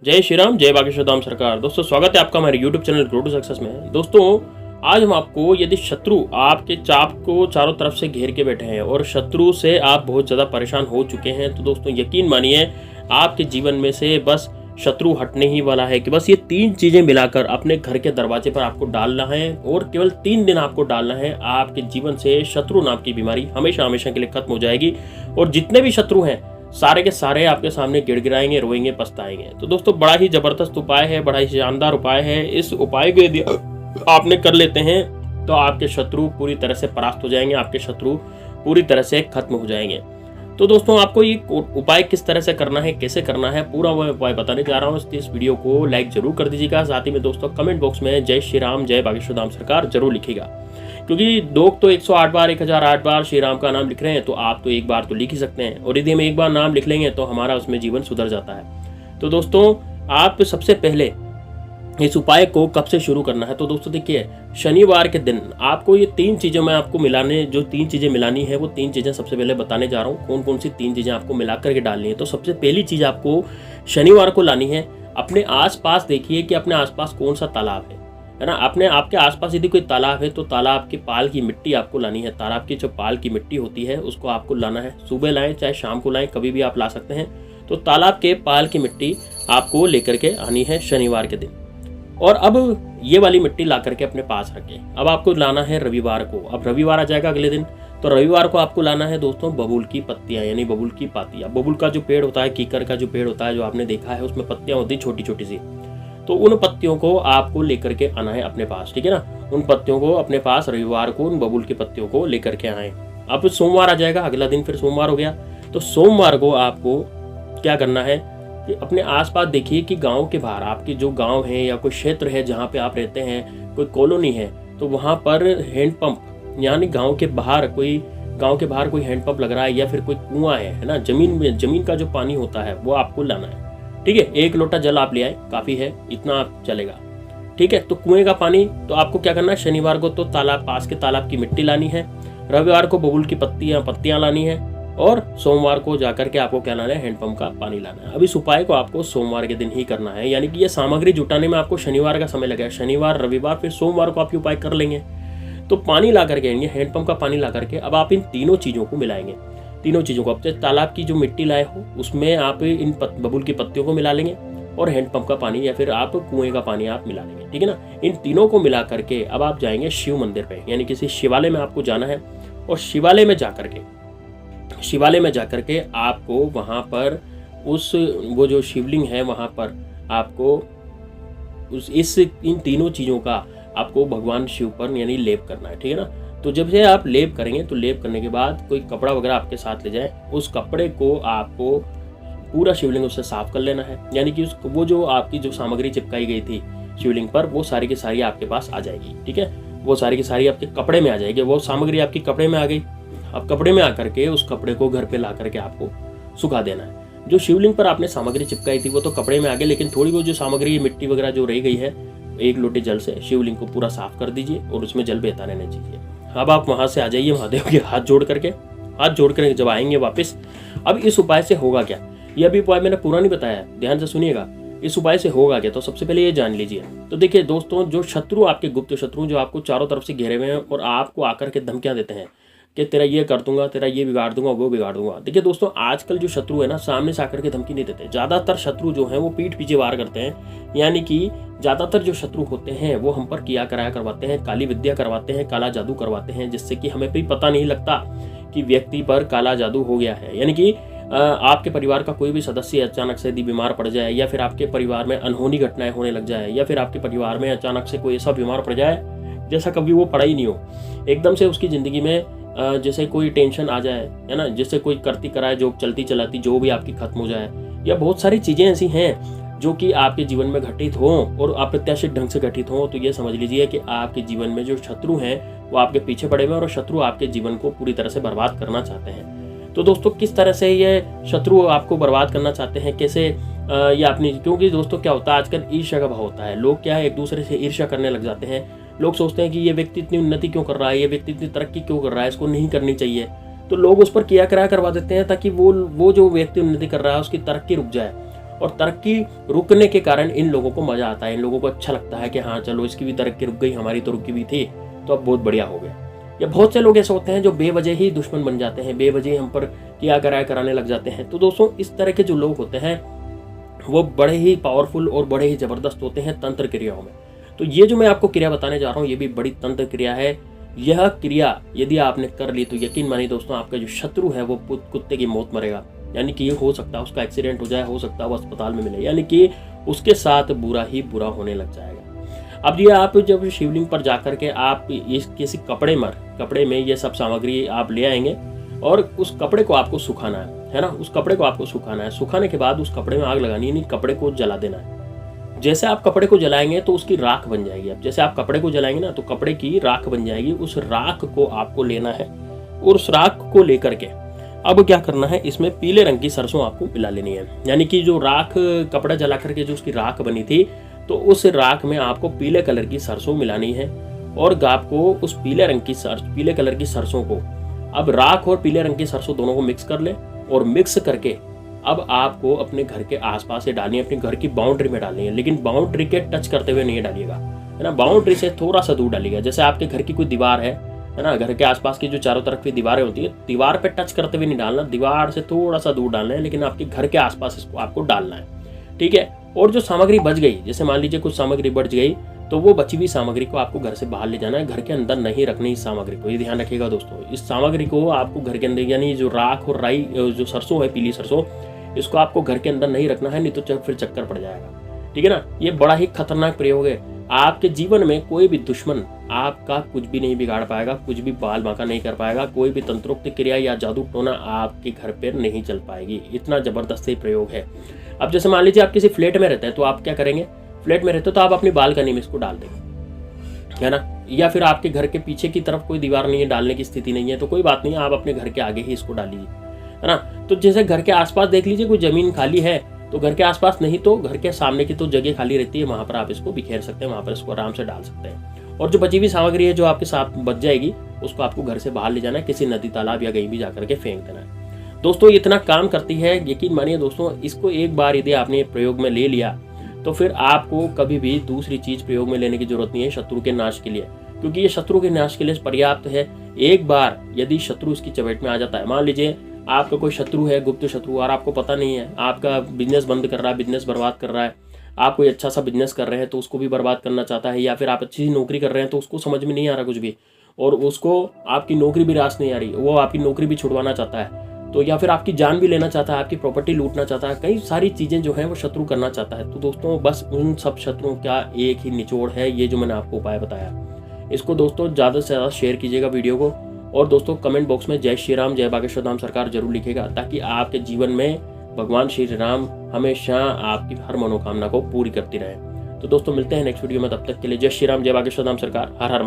जय श्री राम, जय बागेश्वर धाम सरकार। दोस्तों स्वागत है आपका हमारे YouTube channel grow to success में। दोस्तों आज हम आपको, यदि शत्रु आपके चाप को चारों तरफ से घेर के बैठे हैं और शत्रु से आप बहुत ज़्यादा परेशान हो चुके हैं, तो दोस्तों यकीन मानिए आपके जीवन में से बस शत्रु हटने ही वाला है कि बस ये 3 चीज़ें मिलाकर अपने घर के दरवाजे पर आपको डालना है और केवल 3 दिन आपको डालना है। आपके जीवन से शत्रु नाम की बीमारी हमेशा हमेशा के लिए खत्म हो जाएगी और जितने भी शत्रु हैं सारे के सारे आपके सामने गिड़गिड़ाएंगे, रोएंगे, पछताएंगे। तो दोस्तों बड़ा ही जबरदस्त उपाय है, बड़ा ही शानदार उपाय है। इस उपाय को यदि आपने कर लेते हैं तो आपके शत्रु पूरी तरह से परास्त हो जाएंगे, आपके शत्रु पूरी तरह से खत्म हो जाएंगे। तो दोस्तों आपको ये उपाय किस तरह से करना है, कैसे करना है, पूरा मैं उपाय बताने जा रहा हूँ। इस वीडियो को लाइक जरूर कर दीजिएगा। साथ ही में दोस्तों कमेंट बॉक्स में जय श्री राम, जय बागेश्वर धाम सरकार जरूर लिखिएगा, क्योंकि लोग तो 108 बार 1008 बार श्री राम का नाम लिख रहे हैं, तो आप तो एक बार तो लिख ही सकते हैं। और यदि हम एक बार नाम लिख लेंगे तो हमारा उसमें जीवन सुधर जाता है। तो दोस्तों आप सबसे पहले इस उपाय को कब से शुरू करना है, तो दोस्तों देखिए शनिवार के दिन आपको ये 3 चीज़ें मैं आपको मिलाने, जो 3 चीज़ें मिलानी है वो 3 चीज़ें सबसे पहले बताने जा रहा हूँ। कौन कौन सी 3 चीज़ें आपको मिला करके डालनी है। तो सबसे पहली चीज़ आपको शनिवार को लानी है, अपने आसपास देखिए कि अपने आसपास कौन सा तालाब है ना। अपने आपके आसपास यदि कोई तालाब है तो तालाब के पाल की मिट्टी आपको लानी है। तालाब की जो पाल की मिट्टी होती है उसको आपको लाना है। सुबह लाएं चाहे शाम को लाएं, कभी भी आप ला सकते हैं। तो तालाब के पाल की मिट्टी आपको लेकर के आनी है शनिवार के दिन। और अब ये वाली मिट्टी ला करके अपने पास रखें। अब आपको लाना है रविवार को। अब रविवार आ जाएगा अगले दिन, तो रविवार को आपको लाना है दोस्तों बबूल की पत्तियां, यानी बबूल की पातियां। बबूल का जो पेड़ होता है, कीकर का जो पेड़ होता है, जो आपने देखा है, उसमें पत्तियां होती छोटी छोटी सी। तो उन पत्तियों को आपको लेकर के आना है अपने पास, ठीक है ना। उन पत्तियों को अपने पास रविवार को, उन बबूल की पत्तियों को लेकर के आए। अब सोमवार आ जाएगा, अगला दिन फिर सोमवार हो गया। तो सोमवार को आपको क्या करना है कि अपने आसपास देखिए कि गांव के बाहर, आपके जो गांव है या कोई क्षेत्र है जहां पे आप रहते हैं, कोई कॉलोनी है, तो वहां पर हैंडपंप, यानी गांव के बाहर कोई हैंडपंप लग रहा है या फिर कोई कुआं है ना, जमीन का जो पानी होता है वो आपको लाना है, ठीक है। 1 लोटा जल आप ले आए, काफी है, इतना चलेगा, ठीक है। तो कुएं का पानी, तो आपको क्या करना है, शनिवार को तो पास के तालाब की मिट्टी लानी है, रविवार को बबूल की पत्तियां लानी है, और सोमवार को जाकर के आपको क्या लाना है, हैंडपंप का पानी लाना है। अब इस उपाय को आपको सोमवार के दिन ही करना है, यानी कि ये सामग्री जुटाने में आपको शनिवार का समय लगेगा। शनिवार, रविवार, फिर सोमवार को आप ये उपाय कर लेंगे। तो पानी ला करके आएंगे, हैंडपंप का पानी ला करके अब आप इन तीनों चीज़ों को मिलाएंगे। तीनों चीज़ों को, अब तालाब की जो मिट्टी लाए हो उसमें आप इन बबूल की पत्तियों को मिला लेंगे और हैंडपंप का पानी या फिर आप कुएं का पानी आप मिला लेंगे, ठीक है ना। इन तीनों को मिला करके अब आप जाएंगे शिव मंदिर पे, यानी किसी शिवालय में आपको जाना है। और शिवालय में जाकर के आपको वहाँ पर वो जो शिवलिंग है वहाँ पर आपको इन तीनों चीज़ों का आपको भगवान शिव पर यानी लेप करना है, ठीक है ना। तो जब से आप लेप करेंगे तो लेप करने के बाद कोई कपड़ा वगैरह आपके साथ ले जाए, उस कपड़े को आपको पूरा शिवलिंग उससे साफ कर लेना है, यानी कि वो जो आपकी जो सामग्री चिपकाई गई थी शिवलिंग पर वो सारी की सारी आपके पास आ जाएगी, ठीक है। वो सारी की सारी आपके कपड़े में आ जाएगी, वो सामग्री आपकी कपड़े में आ गई। अब कपड़े में आकर के उस कपड़े को घर पे ला करके आपको सुखा देना है। जो शिवलिंग पर आपने सामग्री चिपकाई थी वो तो कपड़े में आ गई, लेकिन थोड़ी बहुत जो सामग्री, मिट्टी वगैरह जो रह गई है, 1 लोटे जल से शिवलिंग को पूरा साफ कर दीजिए और उसमें जल बहता रहना चाहिए। अब आप वहां से आ जाइए महादेव के हाथ जोड़ करके जब आएंगे वापस। अब इस उपाय से होगा क्या, ये अभी उपाय मैंने पूरा नहीं बताया, ध्यान से सुनिएगा। इस उपाय से होगा क्या, तो सबसे पहले ये जान लीजिए। तो देखिए दोस्तों, जो शत्रु, आपके गुप्त शत्रु जो आपको चारों तरफ से घेरे हुए हैं और आपको आकर के धमकियां देते हैं कि तेरा ये कर दूंगा, तेरा ये बिगाड़ दूंगा, वो बिगाड़ दूंगा। देखिए दोस्तों, आजकल जो शत्रु है ना, सामने से आकर के धमकी नहीं देते। ज़्यादातर शत्रु जो हैं वो पीठ पीछे वार करते हैं, यानी कि ज़्यादातर जो शत्रु होते हैं वो हम पर किया कराया करवाते हैं, काली विद्या करवाते हैं, काला जादू करवाते हैं, जिससे कि हमें भी पता नहीं लगता कि व्यक्ति पर काला जादू हो गया है। यानी कि आपके परिवार का कोई भी सदस्य अचानक से यदि बीमार पड़ जाए, या फिर आपके परिवार में अनहोनी घटनाएं होने लग जाए, या फिर आपके परिवार में अचानक से कोई ऐसा बीमार पड़ जाए जैसा कभी वो पड़ा ही नहीं हो, एकदम से उसकी ज़िंदगी में जैसे कोई टेंशन आ जाए, है ना, जैसे कोई करती कराए जो चलती चलाती जो भी आपकी खत्म हो जाए, या बहुत सारी चीज़ें ऐसी हैं जो कि आपके जीवन में घटित हों और अप्रत्याशित ढंग से घटित हों, तो ये समझ लीजिए कि आपके जीवन में जो शत्रु हैं वो आपके पीछे पड़े हुए हैं और शत्रु आपके जीवन को पूरी तरह से बर्बाद करना चाहते हैं। तो दोस्तों किस तरह से ये शत्रु आपको बर्बाद करना चाहते हैं, कैसे ये अपनी, क्योंकि दोस्तों क्या होता है आजकल ईर्ष्या का भाव होता है। लोग क्या है, एक दूसरे से ईर्ष्या करने लग जाते हैं। लोग सोचते हैं कि ये व्यक्ति इतनी उन्नति क्यों कर रहा है, ये व्यक्ति इतनी तरक्की क्यों कर रहा है, इसको नहीं करनी चाहिए। तो लोग उस पर किया कराया करवा देते हैं ताकि वो जो व्यक्ति उन्नति कर रहा है उसकी तरक्की रुक जाए। और तरक्की रुकने के कारण इन लोगों को मजा आता है, इन लोगों को अच्छा लगता है कि हाँ चलो इसकी भी तरक्की रुक गई, हमारी तो रुकी भी थी, तो अब बहुत बढ़िया हो गया। या बहुत से लोग ऐसे होते हैं जो बेवजह ही दुश्मन बन जाते हैं, बेवजह हम पर किया कराया कराने लग जाते हैं। तो दोस्तों इस तरह के जो लोग होते हैं वो बड़े ही पावरफुल और बड़े ही जबरदस्त होते हैं तंत्र क्रियाओं में। तो ये जो मैं आपको क्रिया बताने जा रहा हूँ ये भी बड़ी तंत्र क्रिया है। यह क्रिया यदि आपने कर ली तो यकीन मानिए दोस्तों, आपका जो शत्रु है वो कुत्ते की मौत मरेगा। यानी कि ये हो सकता है उसका एक्सीडेंट हो जाए, हो सकता है वो अस्पताल में मिले, यानी कि उसके साथ बुरा ही बुरा होने लग जाएगा। अब ये आप जब शिवलिंग पर जाकर के आप इस किसी कपड़े में ये सब सामग्री आप ले आएंगे और उस कपड़े को आपको सुखाना है ना, उस कपड़े को आपको सुखाना है। सुखाने के बाद उस कपड़े में आग लगानी है, यानी कपड़े को जला देना है। जैसे आप कपड़े को जलाएंगे तो उसकी राख बन जाएगी। अब जैसे आप कपड़े को जलाएंगे ना तो कपड़े की राख बन जाएगी, उस राख को आपको लेना है और उस राख को लेकर के अब क्या करना है, इसमें पीले रंग की सरसों आपको मिला लेनी है। यानी कि जो राख कपड़ा जला करके जो उसकी राख बनी थी तो उस राख में आपको पीले कलर की सरसों मिलानी है और आपको उस पीले कलर की सरसों को अब राख और पीले रंग की सरसों दोनों को मिक्स कर ले और मिक्स करके अब आपको अपने घर के आसपास से डालनी है, अपने घर की बाउंड्री में डालनी है, लेकिन बाउंड्री के टच करते हुए नहीं डालिएगा, है ना। बाउंड्री से थोड़ा सा दूर डालिएगा। जैसे आपके घर की कोई दीवार है ना, घर के आसपास की जो चारों तरफ की दीवारें होती है, दीवार पे टच करते हुए नहीं डालना, दीवार से थोड़ा सा दूर डालना है, लेकिन आपके घर के आसपास इसको आपको डालना है, ठीक है। और जो सामग्री बच गई, जैसे मान लीजिए कुछ सामग्री बच गई, तो वो बची हुई सामग्री को आपको घर से बाहर ले जाना है, घर के अंदर नहीं रखनी इस सामग्री को। ये ध्यान रखिएगा दोस्तों, इस सामग्री को आपको घर के अंदर, यानी जो राख और राई जो सरसों है, पीली सरसों, इसको आपको घर के अंदर नहीं रखना है, नहीं तो फिर चक्कर पड़ जाएगा, ठीक है ना। ये बड़ा ही खतरनाक प्रयोग है। आपके जीवन में कोई भी दुश्मन आपका कुछ भी नहीं बिगाड़ पाएगा, कुछ भी बाल बांका नहीं कर पाएगा, कोई भी तंत्रोक्त क्रिया या जादू टोना आपके घर पर नहीं चल पाएगी। इतना जबरदस्त प्रयोग है। अब जैसे मान लीजिए आप किसी फ्लैट में रहते हैं तो आप क्या करेंगे, फ्लैट में रहते हो तो आप अपनी बालकनी में इसको डाल देंगे, है ना। या फिर आपके घर के पीछे की तरफ कोई दीवार नहीं है, डालने की स्थिति नहीं है, तो कोई बात नहीं, आप अपने घर के आगे ही इसको डालिए, है ना। तो जैसे घर के आसपास देख लीजिए कोई जमीन खाली है तो घर के आसपास नहीं तो घर के सामने की तो जगह खाली रहती है, वहां पर आप इसको बिखेर सकते हैं, वहां पर इसको आराम से डाल सकते हैं। और जो बची हुई सामग्री है जो आपके साथ बच जाएगी उसको आपको घर से बाहर ले जाना है, किसी नदी तालाब या कहीं भी जाकर के फेंक देना है। दोस्तों इतना काम करती है, यकीन मानिए दोस्तों, इसको एक बार यदि आपने प्रयोग में ले लिया तो फिर आपको कभी भी दूसरी चीज प्रयोग में लेने की जरूरत नहीं है शत्रु के नाश के लिए, क्योंकि ये शत्रु के नाश के लिए पर्याप्त है। एक बार यदि शत्रु इसकी चपेट में आ जाता है, मान लीजिए आपका कोई शत्रु है, गुप्त शत्रु, और आपको पता नहीं है, आपका बिजनेस बंद कर रहा है, बिजनेस बर्बाद कर रहा है, आप कोई अच्छा सा बिजनेस कर रहे हैं तो उसको भी बर्बाद करना चाहता है, या फिर आप अच्छी नौकरी कर रहे हैं तो उसको समझ में नहीं आ रहा कुछ भी, और उसको आपकी नौकरी भी रास नहीं आ रही, वो आपकी नौकरी भी छुड़वाना चाहता है, तो या फिर आपकी जान भी लेना चाहता है, आपकी प्रॉपर्टी लूटना चाहता है, कई सारी चीज़ें जो हैं वो शत्रु करना चाहता है। तो दोस्तों बस उन सब शत्रुओं का एक ही निचोड़ है ये जो मैंने आपको उपाय बताया। इसको दोस्तों ज़्यादा से ज़्यादा शेयर कीजिएगा वीडियो को, और दोस्तों कमेंट बॉक्स में जय श्री राम, जय बागेश्वर धाम सरकार जरूर लिखेगा, ताकि आपके जीवन में भगवान श्री राम हमेशा आपकी हर मनोकामना को पूरी करती रहे। तो दोस्तों मिलते हैं नेक्स्ट वीडियो में, तब तक के लिए जय श्री राम, जय बागेश्वर धाम सरकार, हर हर